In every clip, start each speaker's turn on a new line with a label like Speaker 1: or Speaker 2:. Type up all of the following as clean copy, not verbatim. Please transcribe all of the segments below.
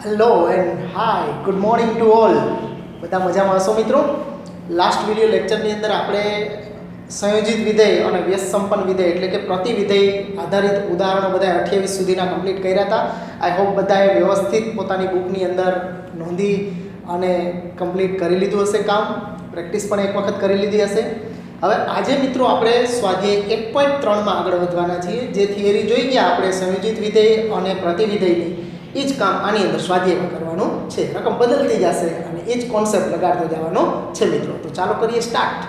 Speaker 1: Hello and hi good morning to all. બધા મજામાં હશો મિત્રો? લાસ્ટ વિડીયો લેક્ચરની અંદર આપણે સંયોજિત વિધેય અને વ્યસ્ત સંપન્ન વિધેય એટલે કે પ્રતિ વિધેય આધારિત ઉદાહરણો બધા 28 સુધીના કમ્પ્લીટ કર્યા હતા. આઈ હોપ બધાએ વ્યવસ્થિત પોતાની બુકની અંદર નોંધી અને કમ્પ્લીટ કરી લીધું હશે કામ. પ્રેક્ટિસ પણ એક વખત કરી લીધી હશે. હવે આજે મિત્રો આપણે સ્વાધ્યાય 1.3માં આગળ વધવાના છીએ. જે થિયરી જોઈ ગયા આપણે સંયોજિત વિધેય અને પ્રતિ વિધેયની, એ જ કામ આની અંદર સ્વાધ્યાયમાં કરવાનું છે. રકમ બદલતી જશે અને એ જ કોન્સેપ્ટ લગાડતો જવાનો છે મિત્રો. તો ચાલો કરીએ સ્ટાર્ટ.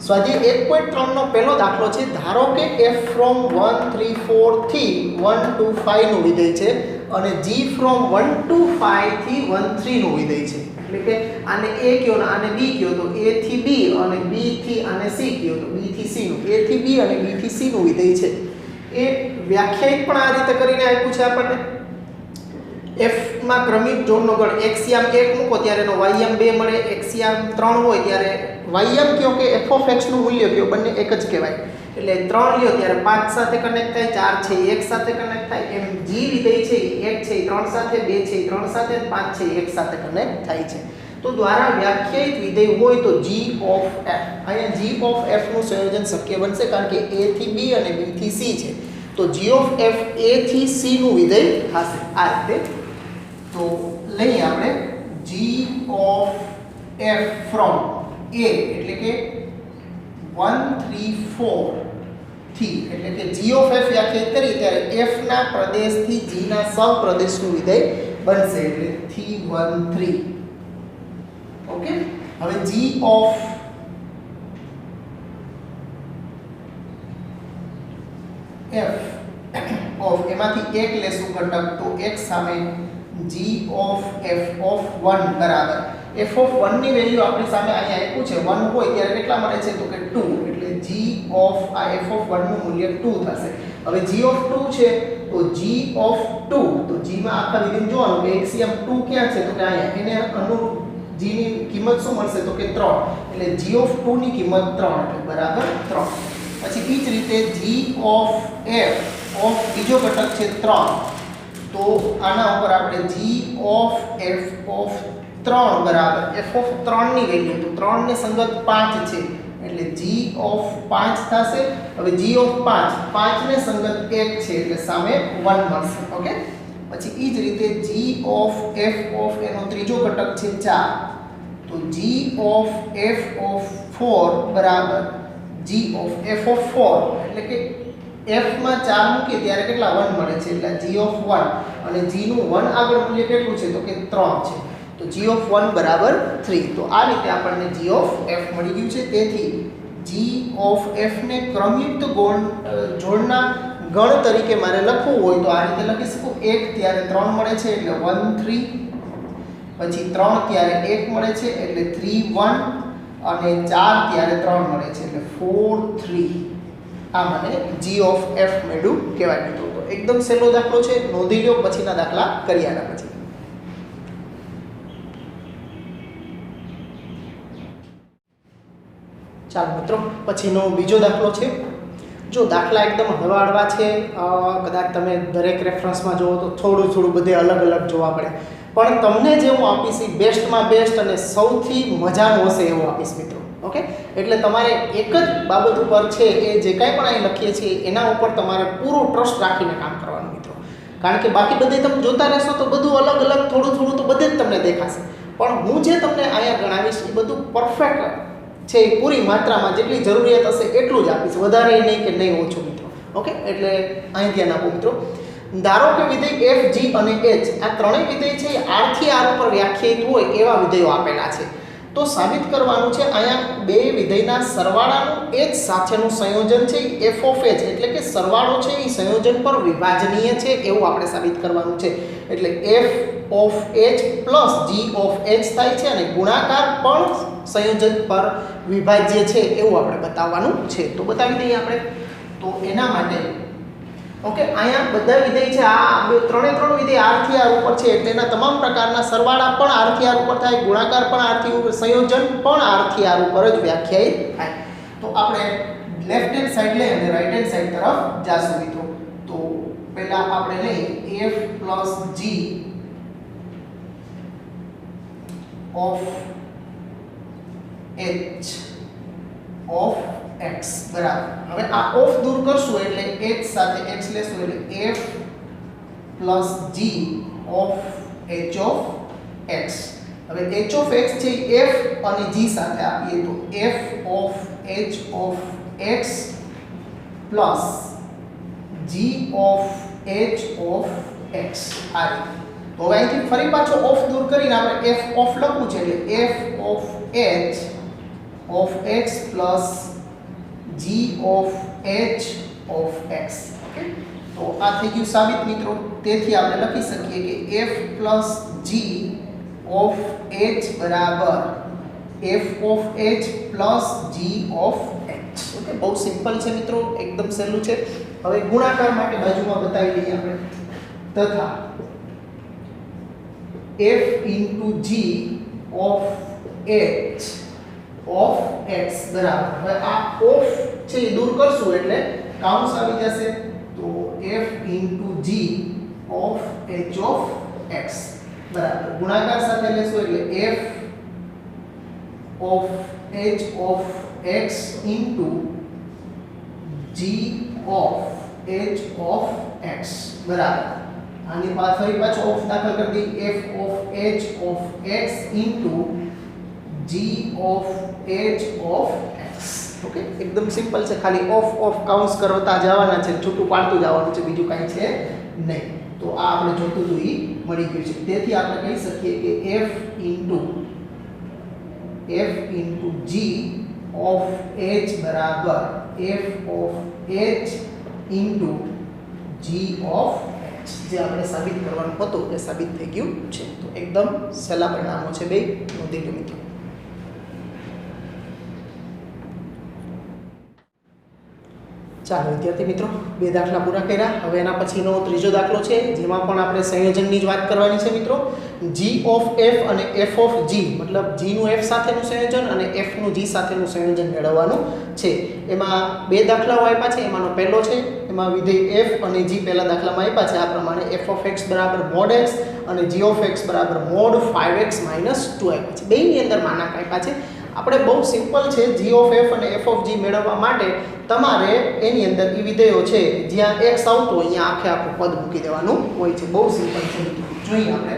Speaker 1: સ્વાધ્યાય 1.3નો પહેલો દાખલો છે. ધારો કે f ફ્રોમ 1 3 4 થી 1 to 5 નું વિધેય છે અને g ફ્રોમ 1 to 5 થી 1 3 નું વિધેય છે. એટલે કે આને a કયો ને આને b કયો તો a થી b અને b થી આને c કયો તો b થી c નું, a થી b અને b થી c નું વિધેય છે. એ વ્યાખ્યાયિત પણ આ રીતે કરીને આપ્યું છે આપણને. f માં ક્રમિક જોડનો ગણ એક્સિયામ 1 મૂકો ત્યારે એનો વાયમ 2 મળે, એક્સિયામ 3 હોય ત્યારે વાયમ કયો કે f ઓફ x નું મૂલ્ય કયો બંને એક જ કહેવાય. એટલે 3 લ્યો ત્યારે 5 સાથે કનેક્ટ થાય, 4 છે 1 સાથે કનેક્ટ થાય. એમ g વિધેય છે 1 છે 3 સાથે, 2 છે 3 સાથે, 5 છે 1 સાથે કનેક્ટ થાય છે. તો દ્વારા વ્યાખ્યાયિત વિધેય હોય તો g ઓફ f, અહીંયા g ઓફ f નું સંયોજન શક્ય બનશે કારણ કે a થી b અને b થી c છે. તો g ઓફ f a થી c નું વિધેય થશે આ રીતે. તો લઈએ આપણે g of f from a એટલે કે 1 3 4 થી, એટલે કે g ઓફ f વ્યાખ્યાયિત કરી ત્યારે f ના પ્રદેશથી g ના સહપ્રદેશનું વિધેય બનશે એટલે થી 1 3. ઓકે, હવે g ઓફ f ઓફ એમાંથી એક લેશું ઘટક તો x સામે g ઓફ f ઓફ 1 બરાબર f ઓફ 1 ની વેલ્યુ આપણી સામે અહીંયા આપ્યું છે 1 હોય ત્યારે કેટલા મળે છે તો કે 2. એટલે g ઓફ આ f ઓફ 1 નું મૂલ્ય 2 થશે. હવે g ઓફ 2 છે તો g ઓફ 2, તો g માં આખા વિધેય જોવાનું કે એક્સિયમ 2 ક્યાં છે તો કે અહીંયા, એને અનુરૂપ g ની કિંમત શું મળશે તો કે 3. એટલે g ઓફ 2 ની કિંમત 3 એટલે બરાબર 3. પછી એ જ રીતે g ઓફ f ઓફ બીજો ઘટક છે 3, તો આના ઉપર આપણે g ઓફ f ઓફ 3 બરાબર f ઓફ 3 ની વેલ્યુ તો 3 ને સંગત 5 છે એટલે g ઓફ 5 થશે. હવે g ઓફ 5 5 ને સંગત 1 છે એટલે સામે 1 મળશે. ઓકે, પછી એ જ રીતે g ઓફ f ઓફ એનો ત્રીજો ઘટક છે 4, તો g ઓફ f ઓફ 4 બરાબર g ઓફ f ઓફ 4 એટલે કે f માં 4 મૂકીએ ત્યારે કેટલા 1 મળે છે એટલે g ઓફ 1 અને g નું 1 આગળ મૂલ્ય કેટલું છે તો કે 3 છે. તો g ઓફ 1 બરાબર 3. તો આ રીતે આપણને g ઓફ f મળી ગયું છે. તેથી g ઓફ f ને ક્રમયુક્ત જોડના ગણ તરીકે મારે લખવું હોય તો આ રીતે લખી શકું. 1 ત્યારે 3 મળે છે એટલે 1 3, પછી 3 ત્યારે 1 મળે છે એટલે 3 1 અને 4 ત્યારે 3 મળે છે એટલે 4 3. આ મને g ઓફ f મળ્યું કહેવાય મિત્રો. તો એકદમ સહેલો દાખલો છે, નોંધી લો, પછીના દાખલા કરી આના પછી. ચાલો મિત્રો, પછીનો બીજો દાખલો છે. જો દાખલા એકદમ હળવા છે, કદાચ તમે દરેક રેફરન્સમાં જુઓ તો થોડું બધે અલગ જોવા પડે, પણ તમને જે હું આપીશ એ બેસ્ટમાં બેસ્ટ અને સૌથી મજાનું હશે એવું આપીશ મિત્રો. ઓકે, એટલે તમારે એક જ બાબત ઉપર છે એ જે કાંઈ પણ અહીં લખીએ છીએ એના ઉપર તમારે પૂરો ટ્રસ્ટ રાખીને કામ કરવાનું મિત્રો. કારણ કે બાકી બધે તમે જોતા રહેશો તો બધું અલગ થોડું તો બધે જ તમને દેખાશે, પણ હું જે તમને અહીંયા ગણાવીશ એ બધું પરફેક્ટ છે, એ પૂરી માત્રામાં જેટલી જરૂરિયાત હશે એટલું જ આપીશ, વધારે નહીં કે નહીં ઓછું મિત્રો. ઓકે, એટલે અહીં ધ્યાન આપો મિત્રો. ધારો કે વિધેય f g અને h આ ત્રણેય વિધેય છે r થી r ઉપર વ્યાખ્યાયિત હોય એવા વિધેયો આપેલા છે. તો સાબિત કરવાનું છે અહીંયા બે વિધેયના સરવાળાનું h સાથેનું સંયોજન છે f ઓફ h, એટલે કે સરવાળો છે એ સંયોજન પર વિભાજનીય છે એવું આપણે સાબિત કરવાનું છે. એટલે f of h plus g of h થાય છે અને ગુણાકાર પણ સંયોજન પર વિભાજ્ય છે એવું આપણે બતાવવાનું છે. તો બતાવી દઈએ આપણે. તો એના માટે ઓકે, અહીંયા બધા વિધેય છે, આ ત્રણ વિધેય r થી r ઉપર છે એટલે એના તમામ પ્રકારના સરવાળા પણ r થી r ઉપર થાય, ગુણાકાર પણ r થી ઉપર, સંયોજન પણ r થી r ઉપર જ વ્યાખ્યાયિત થાય. તો આપણે લેફ્ટ હેન્ડ સાઈડ લઈ અને રાઈટ હેન્ડ સાઈડ તરફ જાશું મિત્રો. તો પહેલા આપણે લઈ f + g of h of x બરાબર. હવે આ ઓફ દૂર કરશું એટલે h સાથે h લેશું એટલે f plus g of h of x. હવે h ઓફ x છે f અને g સાથે આપીએ તો f of h of x plus g of h of x. આ રીતે. તો હવે અહીંથી ફરી પાછો ઓફ દૂર કરીને આપણે f ઓફ લખવું છે એટલે f of h of x plus g of h of x. Okay, તો આ થઈ ગયું સાબિત મિત્રો. તેથી આપણે લખી શકીએ કે f plus g of h બરાબર f of h plus g of h. Okay, બહુ સિમ્પલ છે મિત્રો, એકદમ સહેલું છે. હવે ગુણાકાર માટે બાજુમાં બતાવી દઈએ આપણે. તથા f into g of h of x બરાબર. હવે આ ઓફ છે એ દૂર કરશું એટલે કાઉન્સ આવી જશે. તો f into g of h of x બરાબર. ગુણાકાર સાથે લેશું એટલે f of h of x into g of h of x બરાબર. આની ફરી પાછો ઓફ દાખલ કરી દઈએ f of h of x into g of h of x. Okay, એકદમ સિમ્પલ છે. ખાલી ઓફ ઓફ કાઉન્સ કરતા જવાના છે, છૂટું પાડતું જવાનું છે, બીજું કાંઈ છે નહીં. તો આ આપણે જોતું હતું એ મળી ગયું છે. તેથી આપણે કહી શકીએ કે f into g of h બરાબર f of h into g of જે આપણે સાબિત કરવાનું હતું એ સાબિત થઈ ગયું છે. તો એકદમ સહેલા પરિણામો છે બે, નોંધી લો મિત્રો. ચાલો વિદ્યાર્થી મિત્રો, બે દાખલા પૂરા કર્યા. હવે એના પછીનો ત્રીજો દાખલો છે જેમાં પણ આપણે સંયોજનની જ વાત કરવાની છે મિત્રો. g of f અને f of g મતલબ g નું f સાથેનું સંયોજન અને f નું g સાથેનું સંયોજન મેળવવાનું છે. એમાં બે દાખલાઓ આપ્યા છે. એમાંનો પહેલો છે, એમાં વિધેય f અને g પહેલા દાખલામાં આપ્યા છે આ પ્રમાણે f of x બરાબર mod x અને g of x બરાબર mod 5x - 2 આપ્યા છે. બેની અંદર માનાંક આપ્યા છે. આપણે બહુ સિમ્પલ છે. g of f અને f of g મેળવવા માટે તમારે એની અંદર એ વિધેયો છે જ્યાં x આવતો હોય અહીંયા આખે આખું પદ મૂકી દેવાનું હોય છે. બહુ સિમ્પલ છે. જોઈએ આપણે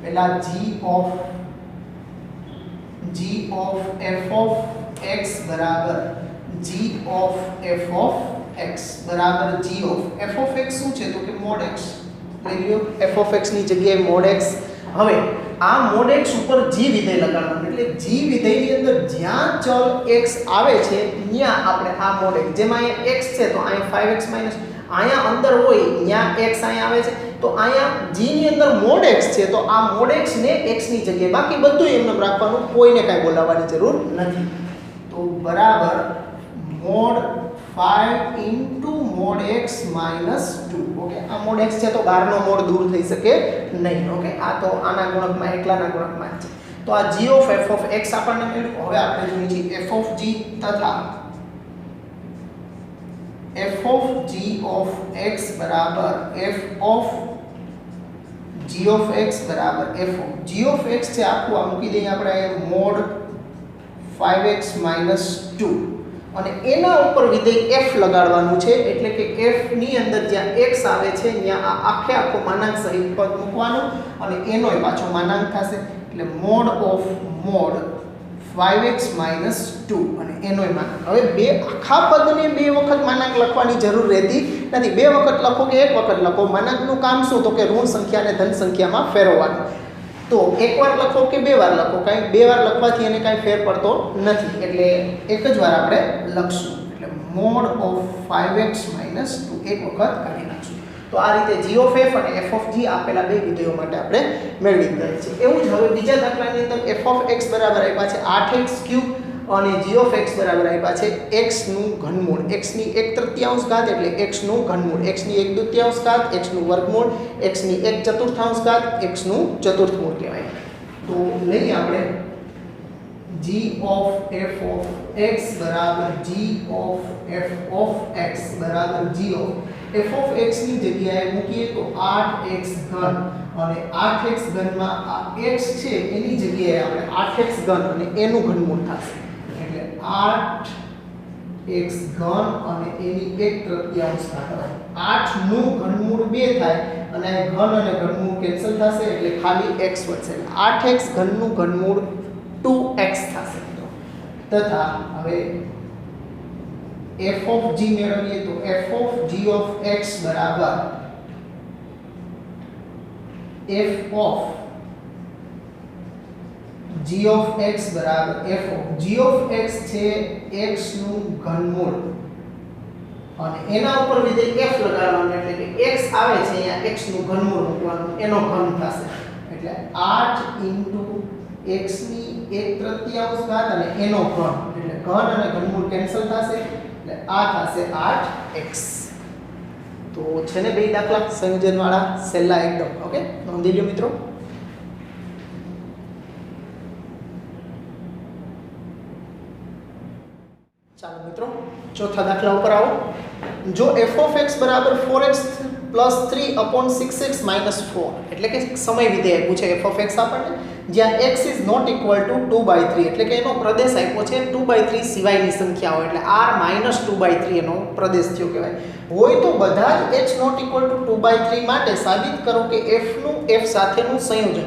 Speaker 1: પહેલા g of f of x બરાબર g of f of x બરાબર g of f of x શું છે તો કે mod x. લઈ લ્યો f of x ની જગ્યાએ mod x. હવે આ mod x ઉપર g વિધેય લગાડવાનું એટલે g વિધેયની અંદર જ્યાં ચલ x આવે છે ત્યાં આપણે આ mod x, જેમાં અહીંયા x છે તો અહીંયા 5x માઈનસ અહીંયા અંદર હોય ત્યાં x અહીંયા આવે છે તો અહીંયા g ની અંદર mod x છે તો આ mod x ને x ની જગ્યાએ, બાકી બધું એમને રાખવાનું, કોઈને કાંઈ બોલાવવાની જરૂર નથી. તો બરાબર mod 5 into mod x minus 2. Okay, આ mod x છે તો બહારનો mod દૂર થઈ શકે નહીં. ઓકે, આ તો આના ગુણકમાં એકલાના ગુણકમાં છે. તો આ g of f of x આપણને મળ્યું. હવે આપણે જોઈએ છીએ f of g તથા f of g of x બરાબર f of g of x બરાબર f of g of x છે આખું આ મૂકી દઈએ આપણે mod 5x minus 2 અને એના ઉપર વિધેય f લગાડવાનું છે. એટલે કે f ની અંદર જ્યાં x આવે છે ત્યાં આ આખે આખો માનાંક સહિત પદ મૂકવાનું અને એનોય પાછો માનાંક થશે એટલે mod of mod 5x minus 2 અને એનોય માનાંક. હવે બે આખા પદને બે વખત માનાંક લખવાની જરૂર રહેતી નથી. બે વખત લખો કે એક વખત લખો, માનાંકનું કામ શું તો કે ઋણ સંખ્યાને ધન સંખ્યામાં ફેરવવાનું. તો એકવાર લખો કે બે વાર લખો, કાંઈ બે વાર લખવાથી એને કાંઈ ફેર પડતો નથી. એટલે એક જ વાર આપણે લખશું એટલે mod of 5x minus 2 એક વખત કાઢી નાખશું. તો આ રીતે g of f અને f of g આપેલા બે વિધેયો માટે આપણે મેળવી ગયા છે. એવું જ હવે બીજા દાખલાની અંદર f of x બરાબર આપ્યા છે 8x³ અને g of x બરાબર આપ્યા છે x નું ઘનમૂળ. x ની 1/3 ઘાત એટલે x નું ઘનમૂળ, x ની 1/2 ઘાત x નું વર્ગમૂળ, x ની 1/4 ઘાત x નું ચતુર્થમૂળ કહેવાય. તો લઈએ આપણે g of f of x બરાબર g of f of x બરાબર g of f of x ની જગ્યાએ મૂકીએ તો 8x ઘન અને 8x ઘનમાં આ x છે એની જગ્યાએ આપણે 8x ઘન અને એનું ઘનમૂળ થશે એટલે 8x ઘન અને એની 1/3 ઘાત 8 નું ઘનમૂળ 2 થાય અને ઘન અને ઘનમૂળ કેન્સલ થશે એટલે ખાલી x વધશે 8x ઘનનું ઘનમૂળ 2x થશે તથા હવે f of g મેળવીએ તો f of g of x બરાબર f of g of x બરાબર f of g of x છે x નું ઘનમૂળ અને એના ઉપર વિધેય f લગાડવાનું એટલે કે x આવે છે અહીંયા x નું ઘનમૂળ મૂકવાનું એનો ઘન થશે એટલે 8 x ની 1/3 ઘાત અને એનો ઘન એટલે ઘન અને ઘનમૂળ કેન્સલ થશે એટલે આ થશે 8x તો છે ને બે દાખલા સંયોજન વાળા સહેલા એકદમ ઓકે નોંધી લ્યો મિત્રો ચાલો મિત્રો ચોથા દાખલા ઉપર આવો જો f of x બરાબર 4x + 3/6x - 4 એટલે કે સમય વિધેય પૂછે f of x આપણને જ્યાં x is not equal to 2/3 એટલે કે એનો પ્રદેશ આપ્યો છે 2/3 સિવાયની સંખ્યાઓ એટલે r - 2/3 એનો પ્રદેશ થયો કહેવાય હોય તો બધા જ x not equal to 2/3 માટે સાબિત કરો કે f નું f સાથેનું સંયોજન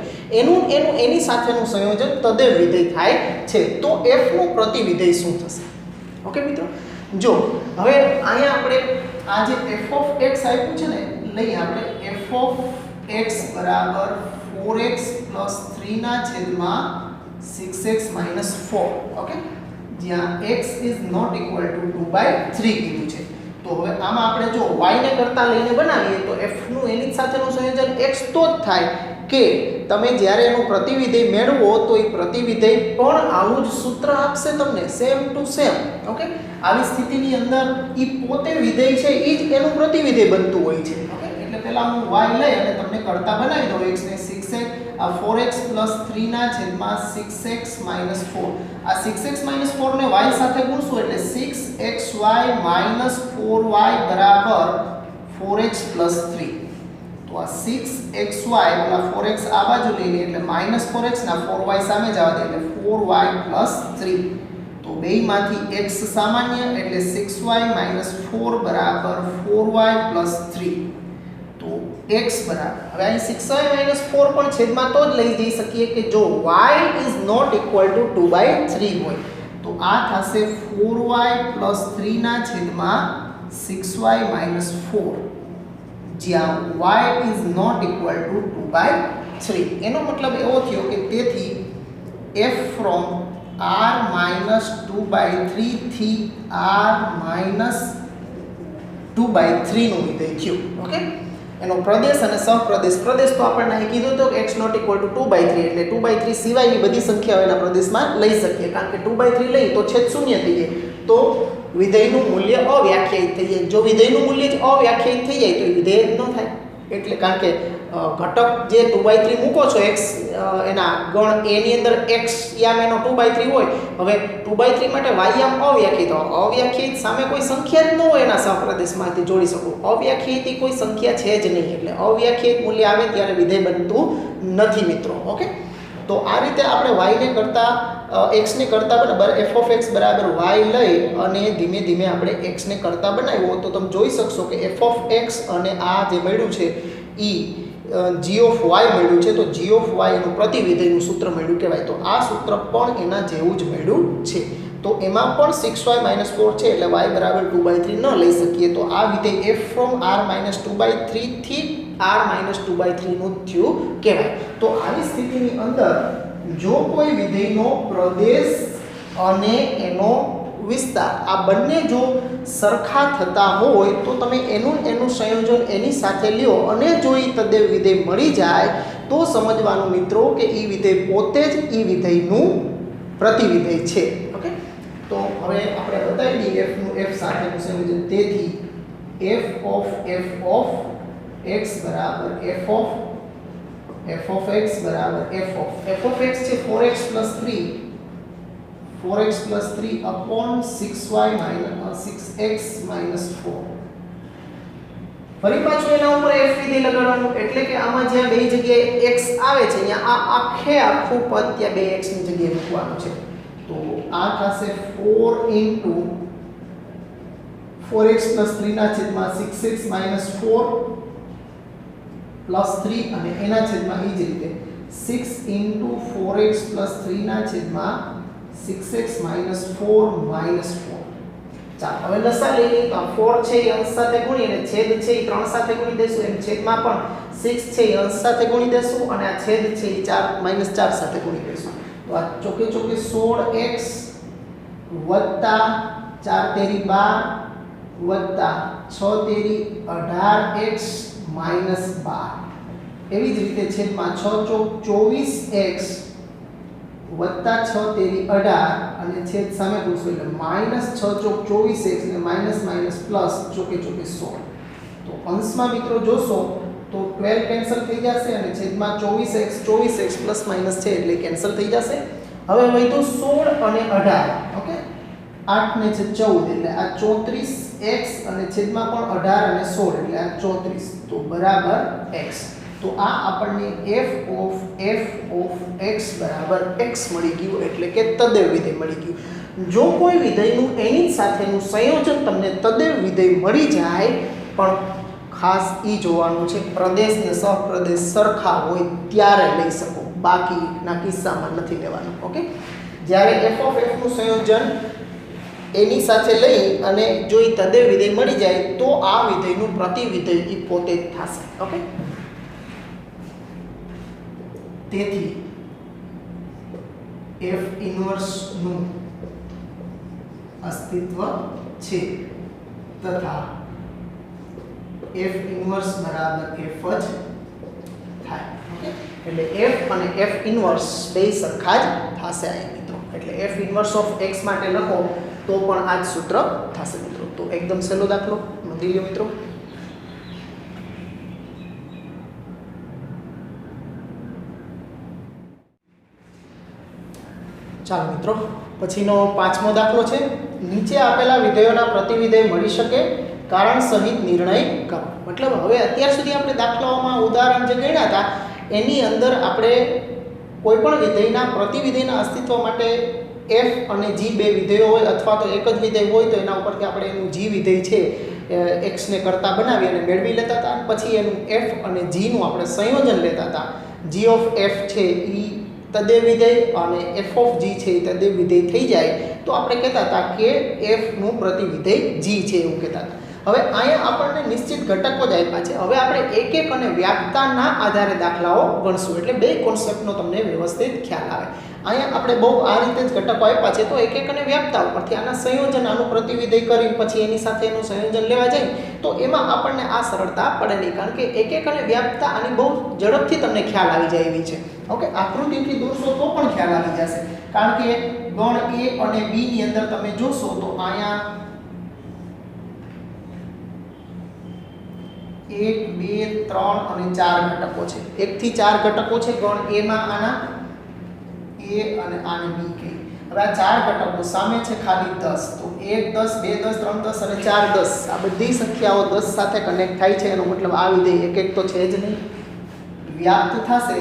Speaker 1: એની સાથેનું સંયોજન તદેવ વિધેય થાય છે તો f નું પ્રતિવિધેય શું થશે ઓકે મિત્રો જો હવે અહીંયા આપણે આ જે f of x આપ્યું છે ને લઈ આપણે f of x બરાબર 4x + 3 ના છેદમાં 6x - 4 ઓકે જ્યાં x is not equal to 2/3 કીધું છે તો હવે આમાં આપણે જો y ને કરતા લઈને બનાવીએ તો f નું એની સાથેનું સંયોજન x તો જ થાય કે તમે જ્યારે એનું પ્રતિવિધેય મેળવો તો એ પ્રતિવિધેય પણ આવું જ સૂત્ર આપશે તમને સેમ ટુ સેમ ઓકે આવી સ્થિતિની અંદર ઈ પોતે વિધેય છે ઈ જ એનું પ્રતિવિધેય બનતું હોય છે ઓકે એટલે પહેલા હું y લઈ અને તમને કરતા બનાવી દઉં x ને 6x આ 4x + 3 ના છેદમાં 6x - 4 આ 6x - 4 ને y સાથે ગુણશું એટલે 6xy - 4y બરાબર 4x + 3 તો આ 6xy ઓલા 4x આ બાજુ લઈને એટલે -4x ના 4y સામે જવા દે એટલે 4y + 3 તો બેયમાંથી x સામાન્ય એટલે 6y - 4 બરાબર 4y + 3 તો x બરાબર હવે અહીં 6y - 4 પણ છેદમાં તો જ લઈ જઈ શકીએ કે જો y is not equal to 2/3 હોય તો આ થશે 4y + 3 ના છેદમાં 6y - 4 જ્યાં y is not equal to 2/3 એનો મતલબ એવો થયો કે તેથી f from r - 2/3 થી r - 2/3 નું વિધેય થયું ઓકે એનો પ્રદેશ અને પ્રદેશ તો આપણને અહીં કીધું તો x not equal to 2/3 એટલે 2/3 સિવાયની બધી સંખ્યાઓ એના પ્રદેશમાં લઈ શકીએ કારણ કે 2/3 લઈ તો છેદ શૂન્ય થઈ જાય તો વિધેયનું મૂલ્ય અવ્યાખ્યાયિત થઈ જાય જો વિધેયનું મૂલ્ય જ અવ્યાખ્યાયિત થઈ જાય તો એ વિધેય જ ન થાય એટલે કારણ કે ઘટક જે 2/3 મૂકો છો x એના ગણ a ની અંદર x યામ એનો 2/3 હોય હવે 2/3 માટે y યામ અવ્યાખ્યાયિત સામે કોઈ સંખ્યા જ ન હોય એના સહપ્રદેશમાંથી જોડી શકો અવ્યાખ્યાયિત કોઈ સંખ્યા છે જ નહીં એટલે અવ્યાખ્યાયિત મૂલ્ય આવે ત્યારે વિધેય બનતું નથી મિત્રો ઓકે તો આ રીતે આપણે y ને કરતા x ને કરતા બરાબર f of x બરાબર y લઈ અને ધીમે ધીમે આપણે x ને કરતા બનાવ્યો તો તમે જોઈ શકશો કે f of x અને આ જે મળ્યું છે ઈ g of y મળ્યું છે તો g of y એનું પ્રતિવિધેયનું સૂત્ર મળ્યું કહેવાય તો આ સૂત્ર પણ એના જેવું જ મળ્યું છે તો એમાં પણ 6y - 4 છે એટલે y બરાબર 2/3 ન લઈ શકીએ તો આ વિધેય f from r - 2/3 થી r - 2/3 નું થયું કહેવાય તો આવી સ્થિતિની અંદર જો કોઈ વિધેયનો પ્રદેશ અને એનો વિસ્તાર આ બંને જો સરખા થતા હોય તો તમે એનું સંયોજન એની સાથે લ્યો અને જો એ તદેવ વિધેય મળી જાય તો સમજવાનું મિત્રો કે એ વિધેય પોતે જ એ વિધેયનું પ્રતિવિધેય છે ઓકે તો હવે આપણે બતાવી દઈએ f નું f સાથેનું સંયોજન તેથી f of x બરાબર f of x બરાબર f of x છે 4x + 3 6y - 6x - 4 ફરી પાછું એના ઉપર f વિધેય લગાડવાનું એટલે કે આમાં જ્યાં બે જગ્યાએ x આવે છે અહીંયા આ આખું પદ ત્યાં બે x ની જગ્યાએ મૂકવાનું છે તો આ થશે 4 into 4x + 3 ના છેદમાં 6x - 4 + 3 અને એના છેદમાં એ જ રીતે 6 into 4x + 3 ના છેદમાં 6x - 4 - 4. ચાલો હવે લસા લઈ લઈએ તો 4 છે એ અંશ સાથે ગુણી અને છેદ છે એ 3 સાથે ગુણી દેશું એમ છેદમાં પણ 6 છે એ અંશ સાથે ગુણી દેશું અને આ છેદ છે એ 4 -4 સાથે ગુણી દેશું તો આ ચોકે ચોકે 16x વત્તા 4 તેરી 12 વત્તા 6 તેરી 18x -12 એવી જ રીતે છેદમાં 6 ચોક 24x વત્તા 6 તેરી 18 અને છેદ સામે પૂછવું એટલે -6 ચોક 24x ને માઈનસ માઈનસ પ્લસ ચોકે ચોકે 16 તો અંશમાં મિત્રો જોશો તો 12 કેન્સલ થઈ જશે અને છેદમાં 24x પ્લસ માઈનસ છે એટલે કેન્સલ થઈ જશે હવે વધ્યું 16 અને 18 ઓકે 8 ને છે 14 એટલે આ 34x અને છેદમાં પણ 18 અને 16 એટલે આ 34 તો બરાબર x તો આ આપણને f of x બરાબર x મળી ગયું એટલે કે તદેવ વિધેય મળી ગયું જો કોઈ વિધેયનું એની જ સાથેનું સંયોજન તમને તદેવ વિધેય મળી જાય પણ ખાસ ઈ જોવાનું છે પ્રદેશ ને સહપ્રદેશ સરખા હોય ત્યારે લઈ શકો બાકીના કિસ્સામાં નથી લેવાનું ઓકે જ્યારે f of x નું સંયોજન એની સાથે લઈ અને જો ઈ તદેવ વિધેય મળી જાય તો આ વિધેયનું પ્રતિવિધેય ઈ પોતે જ થશે ઓકે તેથી f ઇન્વર્સ નું અસ્તિત્વ છે તથા f ઇન્વર્સ બરાબર f જ થાય ઓકે એટલે f અને f ઇન્વર્સ બે સરખા જ થશે આ મિત્રો એટલે f ઇન્વર્સ ઓફ x માટે લખો તો પણ આ જ સૂત્ર થશે મિત્રો તો એકદમ સહેલો દાખલો નોંધી લો મિત્રો ચાલો મિત્રો પછીનો પાંચમો દાખલો છે નીચે આપેલા વિધેયોના પ્રતિવિધેય મળી શકે કારણ સહિત નિર્ણય કરો મતલબ હવે અત્યાર સુધી આપણે દાખલાઓમાં ઉદાહરણ જે ગણ્યા હતા એની અંદર આપણે કોઈપણ વિધેયના પ્રતિવિધેયના અસ્તિત્વ માટે f અને g બે વિધેયો હોય અથવા તો એક જ વિધેય હોય તો એના ઉપરથી આપણે એનું g વિધેય છે x ને કરતા બનાવી અને મેળવી લેતા હતા પછી એનું f અને g નું આપણે સંયોજન લેતા હતા g of f છે ઈ તદેવ વિધેય અને f of g છે એ તદેવ વિધેય થઈ જાય તો આપણે કહેતા હતા કે f નું પ્રતિવિધેય g છે એવું કહેતા હતા હવે અહીંયા આપણને નિશ્ચિત ઘટકો જ આપ્યા છે હવે આપણે એક એક અને વ્યાપ્તાના આધારે દાખલાઓ ગણશું એટલે બે કોન્સેપ્ટનો તમને વ્યવસ્થિત ખ્યાલ આવે અહીંયા આપણે બહુ આ રીતે જ ઘટકો આપ્યા છે તો એક એક અને વ્યાપ્તા ઉપરથી આના સંયોજન આનું પ્રતિવિધેય કરી પછી એની સાથે એનું સંયોજન લેવા જાય તો એમાં આપણને આ સરળતા પડે નહીં કારણ કે એક એક અને વ્યાપ્તા આની બહુ ઝડપથી તમને ખ્યાલ આવી જાય એવી છે ઓકે આકૃતિથી દોરશો તો પણ ખ્યાલ આવી જશે કારણ કે ગણ a અને b ની અંદર તમે જોશો તો અહીંયા 1 2 3 અને 4 ઘટકો છે 1 થી 4 ઘટકો છે ગણ a માં આના a અને આને b કહે હવે આ 4 ઘટકો સામે છે ખાલી 10 તો 1 10 2 10 3 10 અને 4 10 આ બધી સંખ્યાઓ 10 સાથે કનેક્ટ થાય છે એનો મતલબ આ વિધેય એક એક તો છે જ નહીં વ્યાપ્ત થશે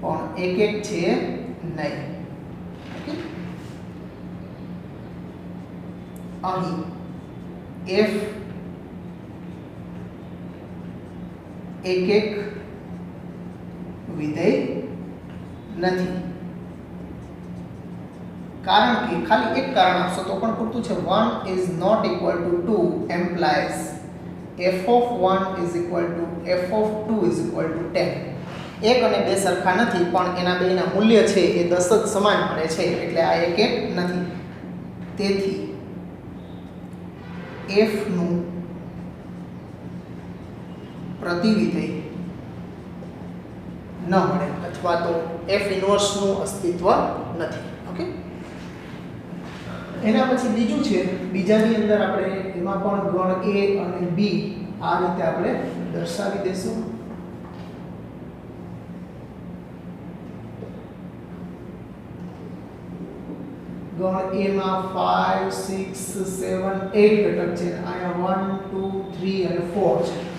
Speaker 1: પણ એક એક છે નહીં ઓકે અહીં f એક એક વિધેય નથી કારણ કે ખાલી એક કારણ આપશો તો પણ પૂરતું છે 1 is not equal to 2 implies f of 1 is equal to f of 2 is equal to 10 એક અને બે સરખા નથી પણ એના બેના મૂલ્ય છે એ 10 જ સમાન મળે છે એટલે આ એક એક નથી તેથી f નું પ્રતિવિધેય ન મળે અથવા તો f ઇન્વર્સ નું અસ્તિત્વ નથી ઓકે એના પછી બીજું છે બીજાની અંદર આપણે એમાં પણ ગણ a અને b આ રીતે આપણે દર્શાવી દેશું ગણ a માં 5 6 7 8 ઘટક છે અહીંયા 1 2 3 અને 4 છે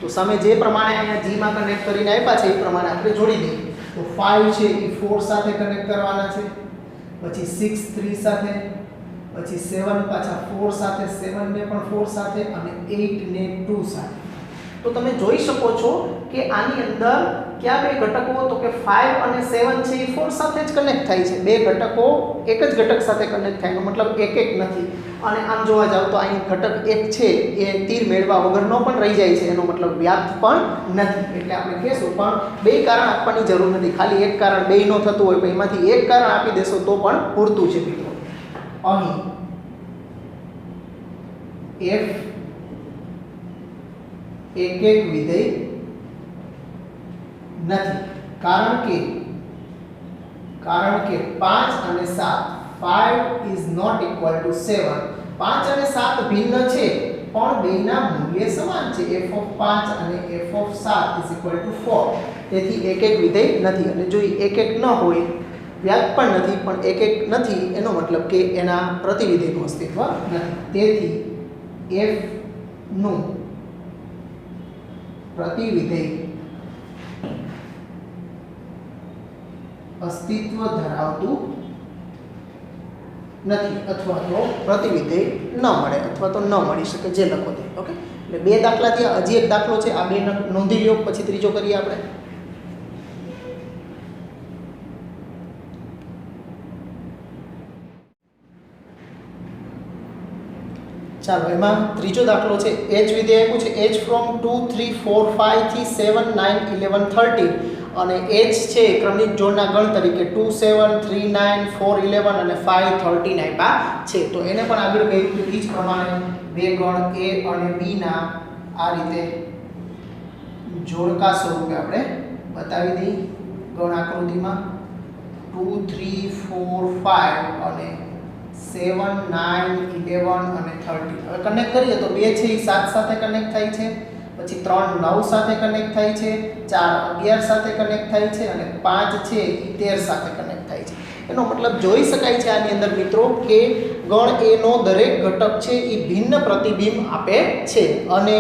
Speaker 1: તો સામે જે પ્રમાણે અહીંયા g માં કનેક્ટ કરીને આપ્યા છે એ પ્રમાણે આપણે જોડી દઈએ. તો 5 છે એ 4 સાથે કનેક્ટ કરવાના છે, પછી 6 3 સાથે, પછી 7 પાછા 4 સાથે, 7 ને પણ 4 સાથે અને 8 ને 2 સાથે. તો તમે જોઈ શકો છો કે આની અંદર કયા બે ઘટકો, તો કે 5 અને 7 છે એ 4 સાથે જ કનેક્ટ થાય છે. બે ઘટકો એક જ ઘટક સાથે કનેક્ટ થાય, મતલબ એક નથી. અને આમ જોવા જાવ તો અહીં ઘટક એક છે એ તીર મેળવા વગરનો પણ રહી જાય છે, એનો મતલબ વ્યાપ્ત પણ નથી. એટલે આપણે કહેશું પણ બે કારણ આપવાની જરૂર નથી, ખાલી એક કારણ બે નો થતું હોય પણ એમાંથી એક કારણ આપી દેશો તો પણ પૂરતું છે મિત્રો. અહીં f એક વિધેય નથી, કારણ કે 5 અને 7, 5 is not equal to 7. 5 અને 7 ભિન્ન છે પણ બેના મૂલ્ય સમાન છે. f of 5 અને f of 7 is equal to 4. તેથી એક વિધેય નથી. અને જો એક ન હોય, વ્યાપ્ત પણ નથી, પણ એક નથી, એનો મતલબ કે એના પ્રતિવિધેયનું અસ્તિત્વ નથી. તેથી f નું પ્રતિવિધેય અસ્તિત્વ ધરાવતું નથી, અથવા તો પ્રતિવિધેય ન મળે, અથવા તો ન મળી શકે, જે લખો તે. ઓકે, એટલે બે દાખલા થયા. હજી એક દાખલો છે, આ બે નોંધી લ્યો, પછી ત્રીજો કરીએ આપણે. ચાલો, એમાં ત્રીજો દાખલો છે. h વિધેય આપ્યું છે. h ફ્રોમ 2 3 4 5 થી 7 9 11 13 અને h છે ક્રમિક જોડના ગણ તરીકે 2 7 3 9 4 11 અને 5 13 આપ્યા છે. તો એને પણ આગળ કહ્યું કે એ જ પ્રમાણે બે ગણ a અને b ના આ રીતે જોડકા સ્વરૂપે આપણે બતાવી દઈએ ગણ આકૃતિમાં. 2 3 4 5 અને 7 9 11 અને 13. હવે કનેક્ટ કરીએ તો 2 છે એ 7 સાથે કનેક્ટ થાય છે, પછી 3 9 સાથે કનેક્ટ થાય છે, 4 11 સાથે કનેક્ટ થાય છે અને 5 છે એ 13 સાથે કનેક્ટ થાય છે. એનો મતલબ જોઈ શકાય છે આની અંદર મિત્રો કે ગણ a નો દરેક ઘટક છે એ ભિન્ન પ્રતિબિંબ આપે છે અને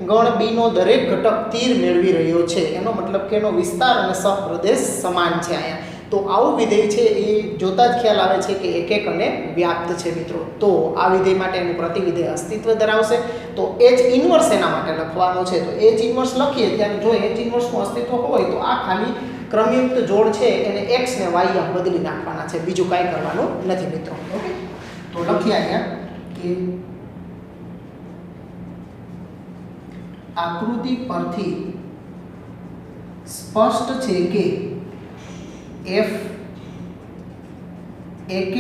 Speaker 1: ગણ b નો દરેક ઘટક તીર મેળવી રહ્યો છે. એનો મતલબ કે એનો વિસ્તાર અને સહપ્રદેશ સમાન છે અહીંયા. તો આવું વિધેય છે એ જોતા જ ખ્યાલ આવે છે કે એક અને વ્યાપ્ત છે મિત્રો. તો આ વિધેય માટે એનું પ્રતિવિધેય અસ્તિત્વ ધરાવશે. તો h ઇન્વર્સ એના માટે લખવાનો છે. તો h ઇન્વર્સ લખીએ ત્યારે જો h ઇન્વર્સનું અસ્તિત્વ હોય તો આ ખાલી ક્રમયુક્ત જોડ છે એને x ને y આમ બદલી નાખવાના છે, બીજું કાંઈ કરવાનું નથી મિત્રો. ઓકે, તો લખીએ અહીંયા કે આકૃતિ પરથી સ્પષ્ટ છે કે f એક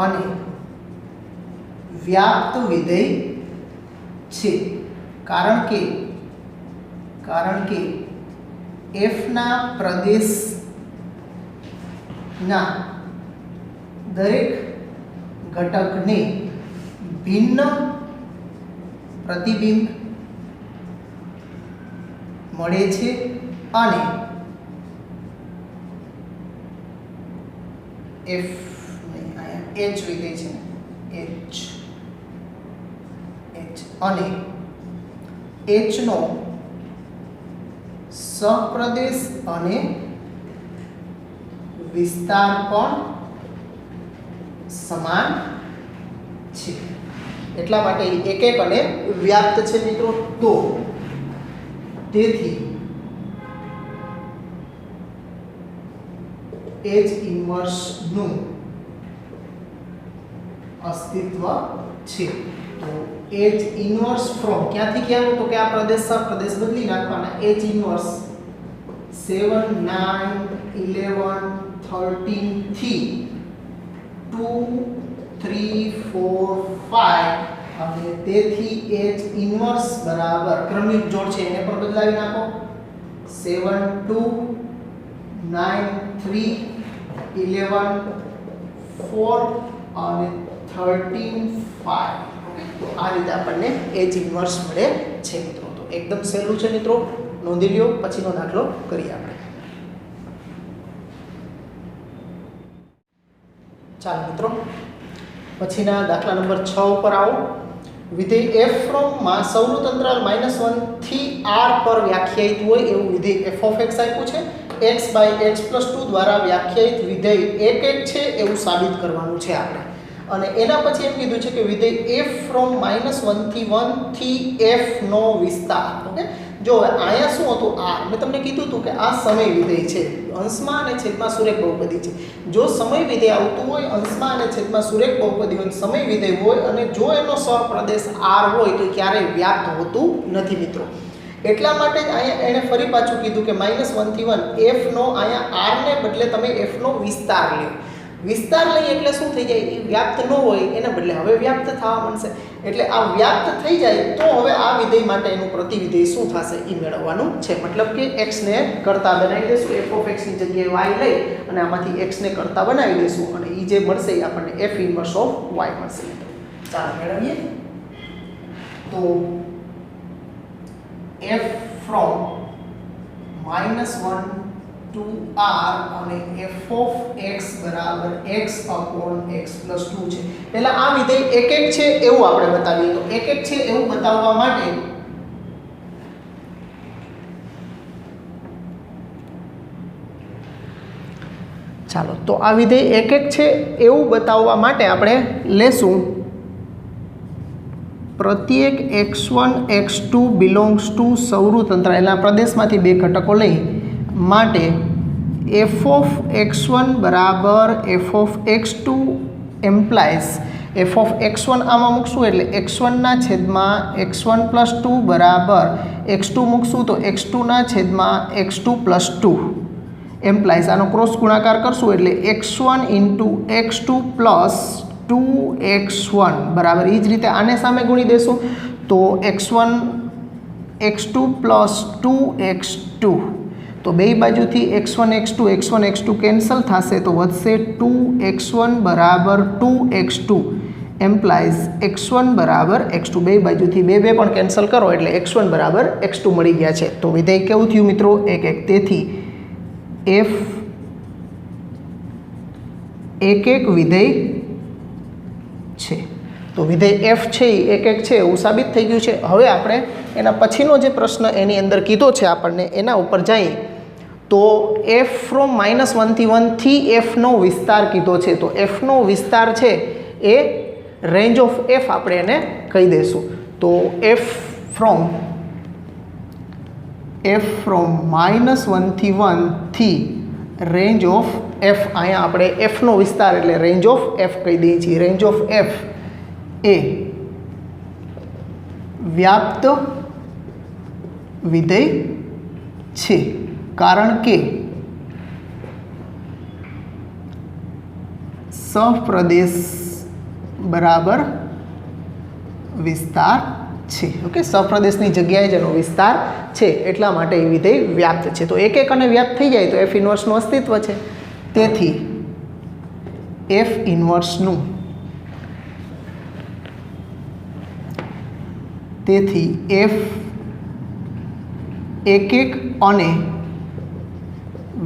Speaker 1: અને વ્યાપ્ત વિધેય છે, કારણ કે f ના પ્રદેશના દરેક ઘટકને ભિન્ન પ્રતિબિંબ મળે છે અને f h વિધેય છે h અને h નો સહપ્રદેશ અને વિસ્તાર પણ સમાન છે. એટલા માટે એક અને વ્યાપ્ત છે મિત્રો. તો તેથી h ઇન્વર્સ નું અસ્તિત્વ છે. તો h ઇન્વર્સ ફ્રોમ ક્યાંથી ક્યાં, તો કે આ પ્રદેશ સહપ્રદેશ બદલી નાખવાના. h ઇન્વર્સ 7 9 11 13 થી 2 3 4 5 અને તેથી h ઇન્વર્સ બરાબર ક્રમિક જોડ છે એને પણ બદલાવી નાખો. 7 2 9 3 11 4 અને 13 5. ઓકે, તો આ રીતે આપણને h ઇન્વર્સ મળે છે મિત્રો. તો એકદમ સહેલું છે મિત્રો, નોંધી લ્યો. પછીનો દાખલો કરીએ આપણે. ચાલો મિત્રો, પછીના દાખલા નંબર 6 ઉપર આવો. વિધેય f ફ્રોમ સૌનું અંતરાલ -1 થી r પર વ્યાખ્યાયિત હોય એવું વિધેય f ઓફ x આપ્યું છે. x બાય x પ્લસ 2 દ્વારા વ્યાખ્યાયિત વિધેય 1 છે એવું સાબિત કરવાનું છે આપણે. અને એના પછી એમ કીધું છે કે વિધેય f ફ્રોમ -1 થી 1 થી f નો વિસ્તાર. ઓકે, જો અહીંયા શું હતું, r મેં તમને કીધું હતું કે આ સમય વિધેય છે, અંશમાં અને છેદમાં સુરેખ બહુપદી છે. જો સમય વિધેય આવતું હોય, અંશમાં અને છેદમાં સુરેખ બહુપદી હોય, સમય વિધેય હોય અને જો એનો સહપ્રદેશ r હોય તો ક્યારેય વ્યાપ્ત હોતું નથી મિત્રો. એટલા માટે જ અહીંયા એણે ફરી પાછું કીધું કે -1 થી 1 f નો અહીંયા r ને બદલે તમે f નો વિસ્તાર લો. વિસ્તાર લઈ એટલે શું થઈ જાય, એ વ્યાપ્ત ન હોય એના બદલે હવે વ્યાપ્ત થવા માંડશે. એટલે આ વ્યાપ્ત થઈ જાય તો હવે આ વિધેય માટે એનું પ્રતિવિધેય શું થશે એ મેળવવાનું છે. મતલબ કે x ને કરતા બનાવી દઈશું, f ઓફ x ની જગ્યાએ y લઈ અને આમાંથી x ને કરતા બનાવી દઈશું અને એ જે મળશે એ આપણને f ઇન્વર્સ ઓફ y મળશે. ચાલો મેળવીએ. તો f ફ્રોમ -1 to r અને f of x બરાબર x upon x plus 2 છે. પહેલા આ વિધેય 1 છે એવું આપણે બતાવીએ. તો 1 છે એવું બતાવવા માટે ચાલો તો આ વિધેય 1 છે એવું બતાવવા માટે આપણે લેશું પ્રત્યેક x1 x2 બિલોંગ્સ ટુ સૌરું તંત્ર એના પ્રદેશમાંથી બે ઘટકો લઈ માટે f of x1 બરાબર f of x2 એમ્પ્લાઇઝ f of x1 આમાં મૂકશું એટલે x1 ના છેદમાં x1 પ્લસ 2 બરાબર x2 મૂકશું તો x2 ના છેદમાં x2 પ્લસ 2 એમ્પ્લાઇઝ આનો ક્રોસ ગુણાકાર કરશું એટલે x1 into x2 plus 2x1 બરાબર એ જ રીતે આને સામે ગુણી દેશું તો x1 x2 પ્લસ 2x2 તો બે બાજુથી x1 x2 કેન્સલ થશે તો વધશે 2x1 બરાબર 2x2 એમ્પ્લાઇઝ x1 બરાબર x2 બે બાજુથી બે પણ કેન્સલ કરો એટલે x1 બરાબર x2 મળી ગયા છે. તો વિધેય કેવું થયું મિત્રો 1 તેથી f 1 વિધેય છે. તો વિધેય f છે એ 1 છે એવું સાબિત થઈ ગયું છે. હવે આપણે એના પછીનો જે પ્રશ્ન એની અંદર કીધો છે આપણને એના ઉપર જઈએ તો f ફ્રોમ -1 થી 1 થી f નો વિસ્તાર કીધો છે. તો f નો વિસ્તાર છે એ રેન્જ ઓફ f આપણે એને કહી દઈશું. તો f ફ્રોમ -1 થી 1 થી રેન્જ ઓફ f અહીંયા આપણે f નો વિસ્તાર એટલે રેન્જ ઓફ f કહી દઈએ છીએ. રેન્જ ઓફ f એ વ્યાપ્ત વિધેય છે કારણ કે સહપ્રદેશ બરાબર વિસ્તાર છે. ઓકે, સહપ્રદેશની જગ્યાએ જેનો વિસ્તાર છે એટલા માટે એ વિધેય વ્યાપ્ત છે. તો 1 અને વ્યાપ્ત થઈ જાય તો f ઇન્વર્સનું અસ્તિત્વ છે. તેથી f ઇન્વર્સનું f 1 અને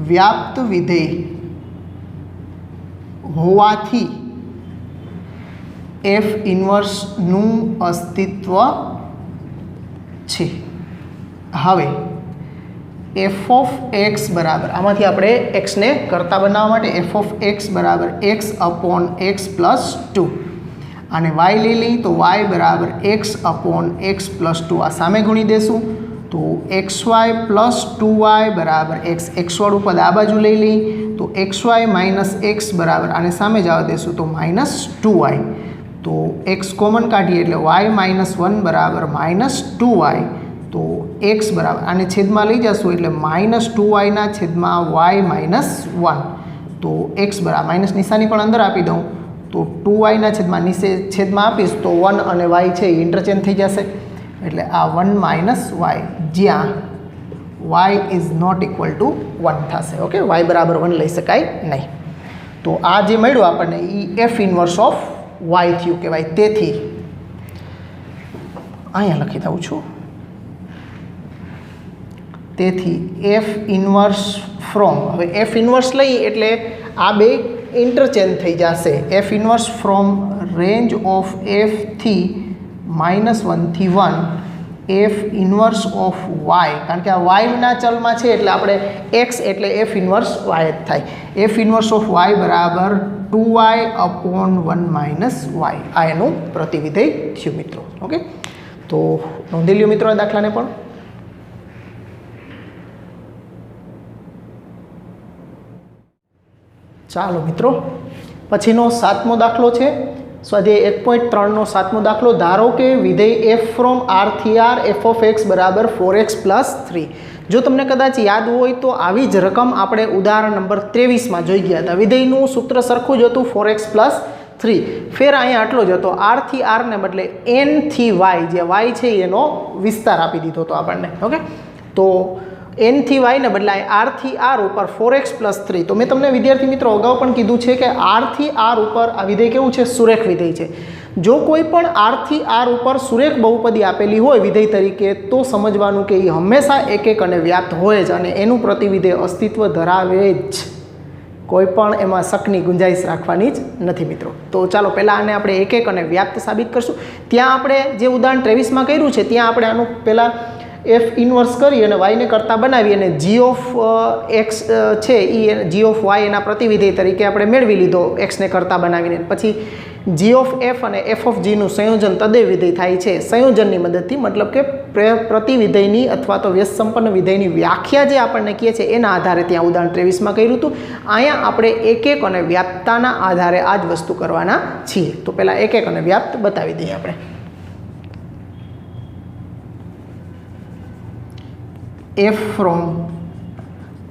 Speaker 1: વ્યાપ્ત વિધેય હોવાથી f ઇન્વર્સનું અસ્તિત્વ છે. હવે f ઓફ x બરાબર આમાંથી આપણે x ને કરતા બનાવવા માટે f ઓફ x બરાબર x અપોન x પ્લસ 2 અને y લઈ લઈ તો y બરાબર x અપોન x પ્લસ 2 આ સામે ગુણી દેશું તો xy પ્લસ 2y બરાબર x વાળું પદ આ બાજુ લઈ લઈ તો xy માઇનસ x બરાબર આને સામે જવા દેશું તો માઇનસ 2y તો x કોમન કાઢીએ એટલે y માઇનસ 1 બરાબર માઇનસ 2y તો x બરાબર આને છેદમાં લઈ જશું એટલે માઇનસ 2y ના છેદમાં y માઇનસ 1 તો x બરાબર માઇનસ નિશાની પણ અંદર આપી દઉં તો 2y ના છેદમાં નીચે છેદમાં આપીશ તો 1 અને y છે એ ઇન્ટરચેન્જ થઈ જશે એટલે આ 1 માઇનસ y જ્યાં y is not equal to 1 થશે. ઓકે, y બરાબર 1 લઈ શકાય નહીં. તો આ જે મળ્યું આપણને એ f ઇન્વર્સ ઓફ y થયું કહેવાય. તેથી અહીંયા લખી દઉં છું. તેથી f ઇન્વર્સ ફ્રોમ હવે f ઇન્વર્સ લઈ એટલે આ બે ઇન્ટરચેન્જ થઈ જશે. f inverse from range of f થી -1 થી 1 એફ ઇન્વર્સ ઓફ વાય, કારણ કે આ વાયના ચલમાં છે એટલે આપણે એક્સ એટલે એફ ઇન્વર્સ વાય જ થાય. એફ ઇન્વર્સ ઓફ વાય બરાબર 2y/1 - y. આ એનું પ્રતિવિધેય થયું મિત્રો. ઓકે, તો નોંધી લ્યો મિત્રો આ દાખલાને પણ. ચાલો મિત્રો, પછીનો 7મો દાખલો છે સ્વાધ્યાય 1.3 નો 7મો દાખલો. ધારો કે વિધેય f ફ્રોમ r થી r f of x બરાબર 4x + 3. જો તમને કદાચ યાદ હોય તો આવી જ રકમ આપણે ઉદાહરણ નંબર 23માં જોઈ ગયા હતા. વિધેયનું સૂત્ર સરખું જ હતું, 4x + 3. ફેર અહીંયા આટલો જ હતો, r થી r ને બદલે n થી y, જે y છે એનો વિસ્તાર આપી દીધો હતો આપણને. ઓકે, તો n થી y ને બદલાય r થી r ઉપર 4x + 3. તો મેં તમને વિદ્યાર્થી મિત્રો અગાઉ પણ કીધું છે કે r થી r ઉપર આ વિધેય કેવું છે? સુરેખ વિધેય છે. જો કોઈ પણ r થી r ઉપર સુરેખ બહુપદી આપેલી હોય વિધેય તરીકે, તો સમજવાનું કે એ હંમેશા એક અને વ્યાપ્ત હોય જ, અને એનું પ્રતિવિધેય અસ્તિત્વ ધરાવે જ. કોઈ પણ એમાં શકની ગુંજાઈશ રાખવાની જ નથી મિત્રો. તો ચાલો પહેલાં આને આપણે એક અને વ્યાપ્ત સાબિત કરશું. ત્યાં આપણે જે ઉદાહરણ 23માં કર્યું છે ત્યાં આપણે આનું પહેલાં એફ ઇન્વર્સ કરી અને વાયને કરતાં બનાવી અને જી ઓફ એક્સ છે એ જી ઓફ વાય એના પ્રતિવિધેય તરીકે આપણે મેળવી લીધો એક્સને કરતાં બનાવીને. પછી જી ઓફ એફ અને એફ ઓફ જીનું સંયોજન તદેવ વિધેય થાય છે સંયોજનની મદદથી. મતલબ કે પ્રતિવિધેયની અથવા તો વ્યસ્ત સંપન્ન વિધેયની વ્યાખ્યા જે આપણને કહે છે એના આધારે ત્યાં ઉદાહરણ 23માં કર્યું હતું. અહીંયા આપણે એક અને વ્યાપ્તતાના આધારે આ જ વસ્તુ કરવાના છીએ. તો પહેલાં એક અને વ્યાપ્ત બતાવી દઈએ આપણે. એફ ફ્રોમ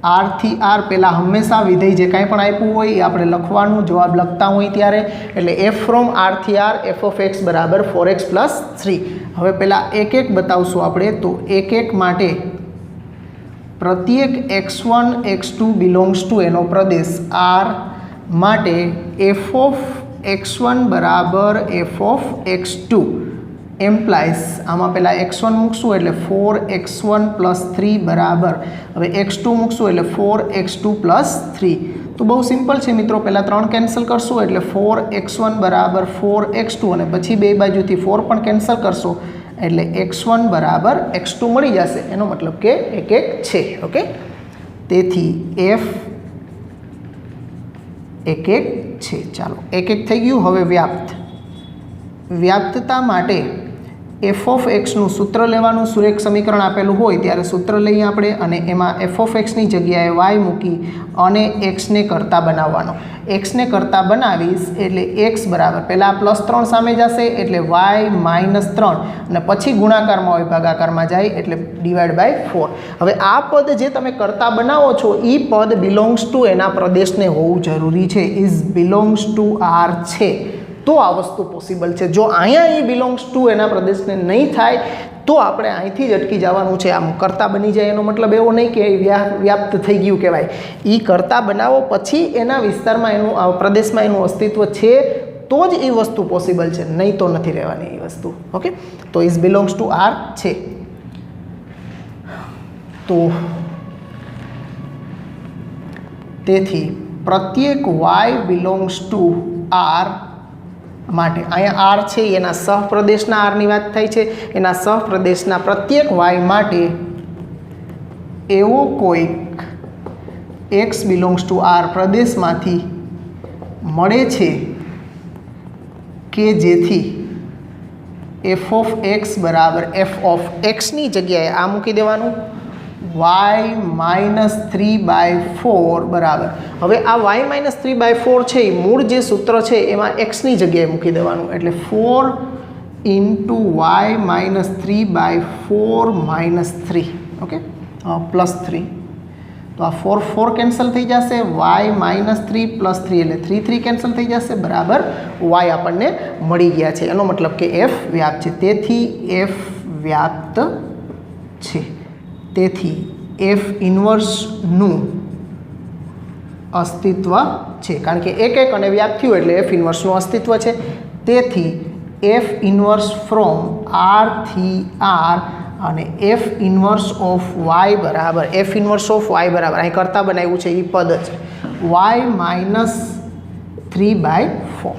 Speaker 1: આર થી આર, પહેલાં હંમેશા વિધેય જે કાંઈ પણ આપ્યું હોય એ આપણે લખવાનું, જવાબ લખતા હોય ત્યારે. એટલે એફ ફ્રોમ આર થી આર એફ ઓફ એક્સ બરાબર 4x + 3. હવે પહેલાં એક બતાવશું આપણે. તો એક માટે પ્રત્યેક x1 x2 બિલોંગ્સ ટુ એનો પ્રદેશ r માટે એફ ઓફ x1 બરાબર એફ ઓફ x2 એમ્પ્લાઇઝ, આમાં પહેલાં x1 મૂકશું એટલે 4x1 + 3 બરાબર, હવે x2 મૂકશું એટલે 4x2 + 3. તો બહુ સિમ્પલ છે મિત્રો. પહેલાં 3 કેન્સલ કરશું એટલે 4x1 બરાબર 4x2, અને પછી બે બાજુથી 4 પણ કેન્સલ કરશો એટલે x1 બરાબર x2 મળી જશે. એનો મતલબ કે એક છે. ઓકે, તેથી f એક છે. ચાલો, એક થઈ ગયું. હવે વ્યાપ્તતા માટે એફ ઓફ એક્સનું સૂત્ર લેવાનું. સુરેખ સમીકરણ આપેલું હોય ત્યારે સૂત્ર લઈએ આપણે, અને એમાં એફ ઓફ એક્સની જગ્યાએ વાય મૂકી અને એક્સને કરતાં બનાવવાનો. એક્સને કરતાં બનાવીશ એટલે એક્સ બરાબર પહેલાં +3 સામે જશે એટલે વાય -3, અને પછી ગુણાકારમાં હોય ભાગાકારમાં જાય એટલે /4. હવે આ પદ જે તમે કરતાં બનાવો છો એ પદ બિલોંગ્સ ટુ એના પ્રદેશને હોવું જરૂરી છે. ઇઝ બિલોંગ્સ ટુ આર છે તો આ વસ્તુ પોસિબલ છે. જો અહીંયા એ બિલોંગ્સ ટુ એના પ્રદેશને નહીં થાય તો આપણે અહીંથી જ અટકી જવાનું છે. આમ કરતાં બની જાય એનો મતલબ એવો નહીં કે વ્યાપ્ત થઈ ગયું કહેવાય. એ કરતાં બનાવો પછી એના વિસ્તારમાં એનું પ્રદેશમાં એનું અસ્તિત્વ છે તો જ એ વસ્તુ પોસિબલ છે, નહીં તો નથી રહેવાની એ વસ્તુ. ઓકે, તો ઇઝ બિલોંગ્સ ટુ આર છે. તો તેથી પ્રત્યેક વાય બિલોંગ્સ ટુ આર માટે, અહીંયા આર છે એના સહપ્રદેશના આરની વાત થાય છે, એના સહપ્રદેશના પ્રત્યેક વાય માટે એવો કોઈક એક્સ બિલોંગ્સ ટુ આર પ્રદેશમાંથી મળે છે કે જેથી એફ ઓફ એક્સ બરાબર એફ ઓફ એક્સની જગ્યાએ આ મૂકી દેવાનું y -3/4 બરાબર. હવે આ y -3/4 છે એ મૂળ જે સૂત્ર છે એમાં એક્સની જગ્યાએ મૂકી દેવાનું એટલે 4 × y -3/4 -3. ઓકે, +3. તો આ 4 કેન્સલ થઈ જશે, y -3 + 3 એટલે 3 કેન્સલ થઈ જશે બરાબર y આપણને મળી ગયા છે. એનો મતલબ કે f વ્યાપ્ત છે. તેથી f વ્યાપ્ત છે. તેથી એફ ઇન્વર્સનું અસ્તિત્વ છે, કારણ કે એક અને વ્યાપ્ત થયું એટલે એફ ઇન્વર્સનું અસ્તિત્વ છે. તેથી એફ ઇન્વર્સ ફ્રોમ આર થી આર અને એફ ઇન્વર્સ ઓફ વાય બરાબર અહીં કરતાં બનાવ્યું છે એ પદ જ y -3/4.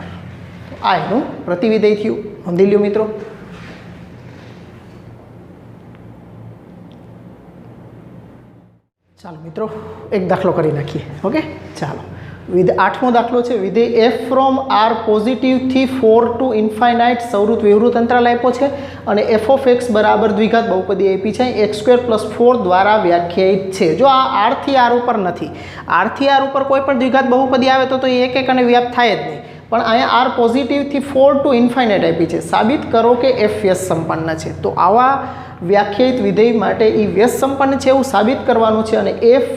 Speaker 1: આ એનું પ્રતિવિધેય થયું. નોંધી લ્યો મિત્રો. ચાલો મિત્રો એક દાખલો કરી નાખીએ. ઓકે, ચાલો. આઠમો દાખલો છે. વિધેય એફ ફ્રોમ આર પોઝિટિવથી 4 ટુ ઇન્ફાઇનાઇટ સૌરુત વિવૃત અંતરાલ આપ્યો છે અને એફ ઓફ એક્સ બરાબર દ્વિઘાત બહુપદી આપી છે. x² + 4 દ્વારા વ્યાખ્યાયિત છે. જો આ આરથી આર ઉપર નથી, આરથી આર ઉપર કોઈ પણ દ્વિઘાત બહુપદી આવે તો એ એક અને વ્યાપ્ત થાય જ નહીં. પણ અહીંયા આર પોઝિટિવથી 4 ટુ ઇન્ફાઇનાઇટ આપી છે. સાબિત કરો કે એફ વ્યસ્ત સંપન્ન છે. તો આવા વ્યાખ્યાયિત વિધેય માટે એ વ્યસ્ત સંપન્ન છે એવું સાબિત કરવાનું છે અને એફ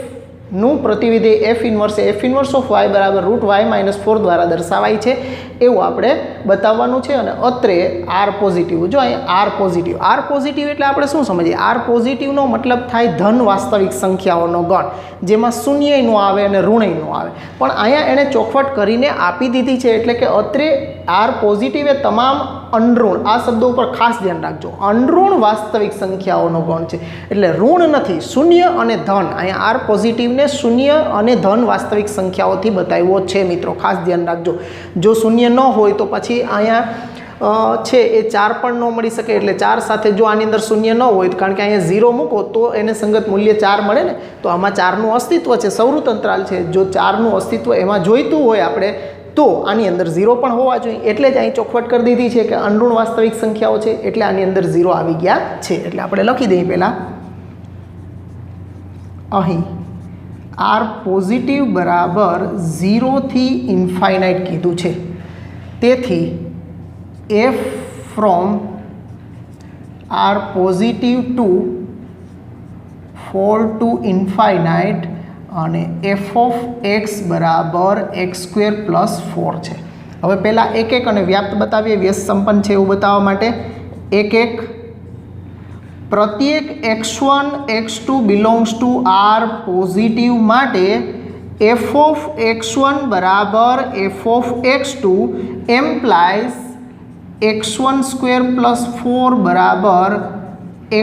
Speaker 1: નું પ્રતિવિધેય એફ ઇન્વર્સ ઓફ વાય બરાબર √y - 4 દ્વારા દર્શાવાય છે એવું આપણે બતાવવાનું છે. અને અત્રે આર પોઝિટિવ, જો અહીંયા આર પોઝિટિવ એટલે આપણે શું સમજીએ? આર પોઝિટિવનો મતલબ થાય ધન વાસ્તવિક સંખ્યાઓનો ગણ, જેમાં શૂન્ય ન આવે અને ઋણ ન આવે. પણ અહીંયા એણે ચોખવટ કરીને આપી દીધી છે, એટલે કે અત્રે આર પોઝિટિવ એ તમામ અનઋણ, આ શબ્દો ઉપર ખાસ ધ્યાન રાખજો, અનઋણ વાસ્તવિક સંખ્યાઓનો ગણ છે. એટલે ઋણ નથી, શૂન્ય અને ધન. અહીંયા આર પોઝિટિવને શૂન્ય અને ધન વાસ્તવિક સંખ્યાઓથી બતાવ્યો છે મિત્રો, ખાસ ધ્યાન રાખજો. જો શૂન્ય ન હોય તો પછી અહીંયા છે એ 4 પણ ન મળી શકે. એટલે 4 સાથે જો આની અંદર શૂન્ય ન હોય, કારણ કે અહીંયા 0 મૂકો તો એને સંગત મૂલ્ય 4 મળે ને, તો આમાં 4નું અસ્તિત્વ છે, સૌરુત અંતરાલ છે. જો 4નું અસ્તિત્વ એમાં જોઈતું હોય આપણે તો આની અંદર 0 પણ હોવા જોઈએ. એટલે જ અહીં ચોખવટ કરી દીધી છે કે અનઋણ વાસ્તવિક સંખ્યાઓ છે, એટલે આની અંદર 0 આવી ગયા છે. એટલે આપણે લખી દઈએ પહેલાં અહીં આર પોઝિટિવ બરાબર 0 થી ઇન્ફાઇનાઇટ કીધું છે. તેથી f from R positive to 4 to infinite અને એફ ઓફ એક્સ બરાબર x² + 4 છે. હવે પહેલાં એક અને વ્યાપ્ત બતાવીએ, વ્યસ્ત સંપન્ન છે એવું બતાવવા માટે. એક પ્રત્યેક x1 x2 belongs to R positive માટે એફ ઓફ x1 બરાબર એફ ઓફ x2 એમ્પ્લાઇઝ x1² + 4 બરાબર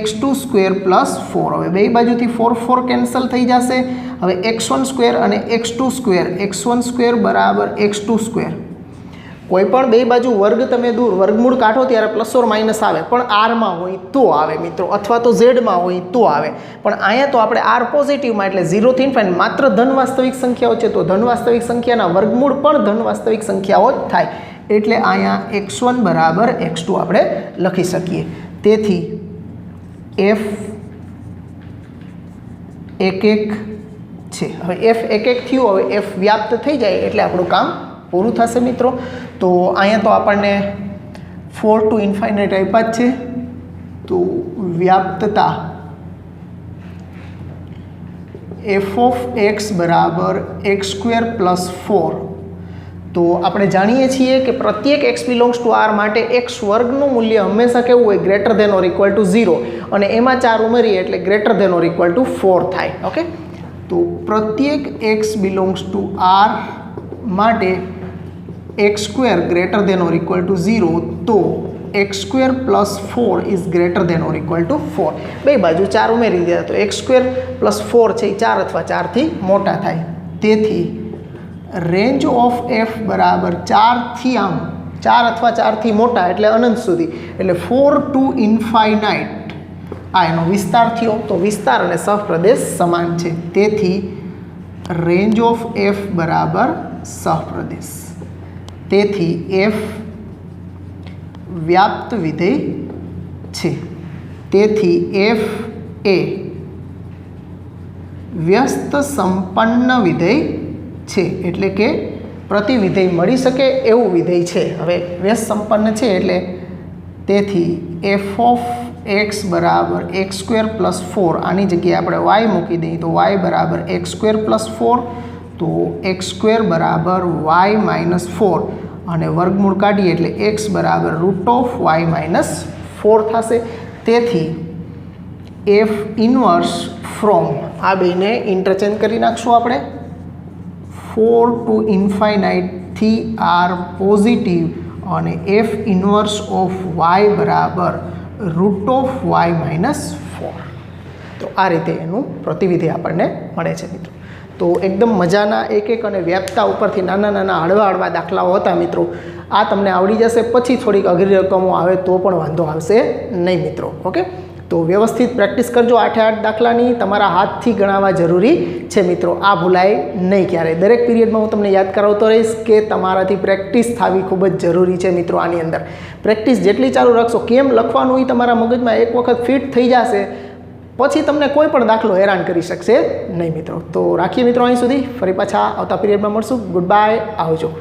Speaker 1: x2² + 4. હવે બે બાજુથી 4 કેન્સલ થઈ જશે. હવે x1² અને x2² બરાબર x2². કોઈ પણ બે બાજુ વર્ગ તમે દૂર વર્ગમૂળ કાઢો ત્યારે પ્લસ ઓર માઇનસ આવે, પણ આરમાં હોય તો આવે મિત્રો, અથવા તો ઝેડમાં હોય તો આવે. પણ અહીંયા તો આપણે આર પોઝિટિવમાં એટલે 0 થી ઇન્ફાઇનાઇટ માત્ર ધન વાસ્તવિક સંખ્યાઓ છે, તો ધન વાસ્તવિક સંખ્યાના વર્ગમૂળ પણ ધન વાસ્તવિક સંખ્યાઓ જ થાય. એટલે અહીંયા x1 બરાબર x2 આપણે લખી શકીએ. તેથી એફ 1 છે. હવે એફ 1 થયું, હવે એફ વ્યાપ્ત થઈ જાય એટલે આપણું કામ પૂરું થશે મિત્રો. તો અહીંયા તો આપણને 4 ટુ ઇન્ફાઇનાઇટ આપ્યા જ છે. તો વ્યાપ્તતા એફ ઓફ એક્સ બરાબર x² + 4. તો આપણે જાણીએ છીએ કે પ્રત્યેક x બિલોંગ્સ ટુ આર માટે x વર્ગનું મૂલ્ય હંમેશા કેવું હોય? Greater than or equal to 0. અને એમાં 4 ઉમેરીએ એટલે greater than or equal to 4 થાય. ઓકે, તો પ્રત્યેક x બિલોંગ્સ ટુ આર માટે x² greater than or equal to 0, તો x² + 4 is greater than or equal to 4. બે બાજુ 4 ઉમેરી દીધા તો x² + 4 છે એ 4 અથવા 4થી મોટા થાય. તેથી રેન્જ ઓફ એફ બરાબર 4 થી આમ 4 અથવા 4થી મોટા એટલે અનંત સુધી, એટલે 4 ટુ ઇન્ફાઇનાઇટ આ એનો વિસ્તાર થયો. તો વિસ્તાર અને સહપ્રદેશ સમાન છે. તેથી રેન્જ ઓફ એફ બરાબર સહપ્રદેશ. તેથી એફ વ્યાપ્ત વિધેય છે. તેથી એફ એ વ્યસ્ત સંપન્ન વિધેય છે, એટલે કે પ્રતિવિધેય મળી શકે એવું વિધેય છે. હવે વ્યસ્ત સંપન્ન છે એટલે તેથી એફ ઓફ એક્સ બરાબર x² + 4, આની જગ્યાએ આપણે y મૂકી દઈએ તો y બરાબર x² + 4, તો x² બરાબર y - 4 અને વર્ગમૂળ કાઢીએ એટલે x બરાબર √y - 4 થશે. તેથી એફ ઇન્વર્સ ફ્રોમ આ બેને ઇન્ટરચેન્જ કરી નાખશું આપણે. 4 ટુ ઇન્ફાઇનાઇટ થી આર પોઝિટિવ અને એફ ઇન્વર્સ ઓફ વાય બરાબર √y - 4. તો આ રીતે એનું પ્રતિવિધેય આપણને મળે છે મિત્રો. તો એકદમ મજાના એક અને વ્યાપ્તતા ઉપરથી નાના હળવા દાખલાઓ હતા મિત્રો. આ તમને આવડી જશે. પછી થોડીક અઘરી રકમો આવે તો પણ વાંધો આવશે નહીં મિત્રો. ઓકે, તો વ્યવસ્થિત પ્રેક્ટિસ કરજો 8 દાખલાની, તમારા હાથથી ગણાવવા જરૂરી છે મિત્રો, આ ભૂલાય નહીં ક્યારેય. દરેક પીરિયડમાં હું તમને યાદ કરાવતો રહીશ કે તમારાથી પ્રેક્ટિસ થવી ખૂબ જ જરૂરી છે મિત્રો. આની અંદર પ્રેક્ટિસ જેટલી ચાલુ રાખશો, કેમ લખવાનું એ તમારા મગજમાં એક વખત ફિટ થઈ જશે, પછી તમને કોઈ પણ દાખલો હેરાન કરી શકશે નહીં મિત્રો. તો રાખીએ મિત્રો અહીં સુધી, ફરી પાછા આવતા પીરિયડમાં મળશું. ગુડ બાય, આવજો.